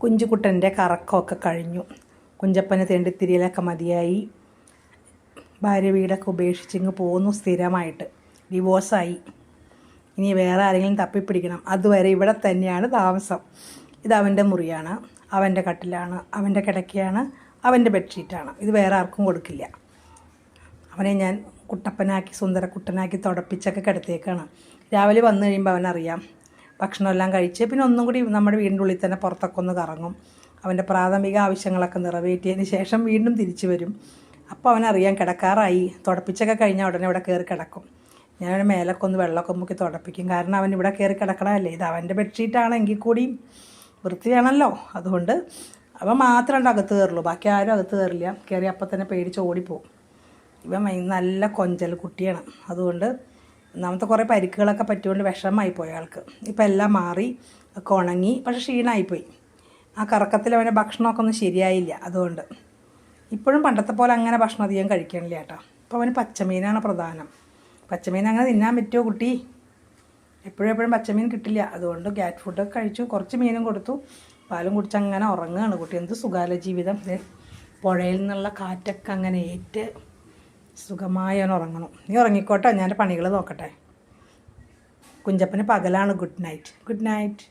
കുഞ്ചുകുട്ടൻ്റെ കറക്കമൊക്കെ കഴിഞ്ഞു. കുഞ്ചപ്പന് തെണ്ടിത്തിരിയലൊക്കെ മതിയായി. ഭാര്യ വീടൊക്കെ ഉപേക്ഷിച്ചിങ്ങ് പോന്നു. സ്ഥിരമായിട്ട് ഡിവോഴ്സായി. ഇനി വേറെ ആരെങ്കിലും തപ്പിപ്പിടിക്കണം. അതുവരെ ഇവിടെ തന്നെയാണ് താമസം. ഇത് അവൻ്റെ മുറിയാണ്, അവൻ്റെ കട്ടിലാണ്, അവൻ്റെ കിടക്കയാണ്, അവൻ്റെ ബെഡ്ഷീറ്റാണ്. ഇത് വേറെ ആർക്കും കൊടുക്കില്ല. അവനെ ഞാൻ കുട്ടപ്പനാക്കി സുന്ദരക്കുട്ടനാക്കി തുടപ്പിച്ചൊക്കെ കിടത്തിയേക്കാണ്. രാവിലെ വന്നു കഴിയുമ്പോൾ അവനറിയാം ഭക്ഷണമെല്ലാം കഴിച്ച് പിന്നെ ഒന്നും കൂടി നമ്മുടെ വീടിൻ്റെ ഉള്ളിൽ തന്നെ പുറത്തൊക്കെ ഒന്ന് കറങ്ങും. അവൻ്റെ പ്രാഥമിക ആവശ്യങ്ങളൊക്കെ നിറവേറ്റിയതിന് ശേഷം വീണ്ടും തിരിച്ചു വരും. അപ്പോൾ അവനറിയാം കിടക്കാറായി. തുടപ്പിച്ചൊക്കെ കഴിഞ്ഞാൽ ഉടനെ ഇവിടെ കയറി കിടക്കും. ഞാൻ മേലൊക്കെ ഒന്ന് വെള്ളമൊക്കെ മുക്കി തുടപ്പിക്കും. കാരണം അവൻ ഇവിടെ കയറി കിടക്കണമല്ലേ. ഇത് അവൻ്റെ ബെഡ്ഷീറ്റാണെങ്കിൽ കൂടിയും വൃത്തി വേണമല്ലോ. അതുകൊണ്ട് അവൻ മാത്രമേ അകത്ത് കയറുള്ളൂ, ബാക്കി ആരും അകത്ത് കയറില്ല. കയറി അപ്പം തന്നെ പേടിച്ച് ഓടിപ്പോവും. ഇവൻ നല്ല കൊഞ്ചൽ കുട്ടിയാണ്. അതുകൊണ്ട് ഒന്നാമത്തെ കുറേ പരിക്കുകളൊക്കെ പറ്റിക്കൊണ്ട് വിഷമമായിപ്പോയി ആൾക്ക്. ഇപ്പം എല്ലാം മാറി, ഒക്കെ ഉണങ്ങി. പക്ഷെ ക്ഷീണമായിപ്പോയി. ആ കറക്കത്തിൽ അവൻ്റെ ഭക്ഷണമൊക്കെ ഒന്നും ശരിയായില്ല. അതുകൊണ്ട് ഇപ്പോഴും പണ്ടത്തെ പോലെ അങ്ങനെ ഭക്ഷണം അധികം കഴിക്കണില്ല കേട്ടോ. ഇപ്പോൾ അവന് പച്ചമീനാണ് പ്രധാനം. പച്ചമീൻ അങ്ങനെ തിന്നാൻ പറ്റുമോ കുട്ടി? എപ്പോഴും പച്ചമീൻ കിട്ടില്ല. അതുകൊണ്ട് ക്യാറ്റ് ഫുഡൊക്കെ കഴിച്ചു. കുറച്ച് മീനും കൊടുത്തു, പാലും കുടിച്ച് അങ്ങനെ ഉറങ്ങുകയാണ് കുട്ടി. എന്ത് സുഖാല ജീവിതം. പുഴയിൽ നിന്നുള്ള കാറ്റൊക്കെ അങ്ങനെ ഏറ്റ് സുഖമായി അവൻ ഉറങ്ങണം. നീ ഉറങ്ങിക്കോട്ടെ, ഞാൻ പണികൾ നോക്കട്ടെ. കുഞ്ചപ്പന് പകലാണ്. Good night.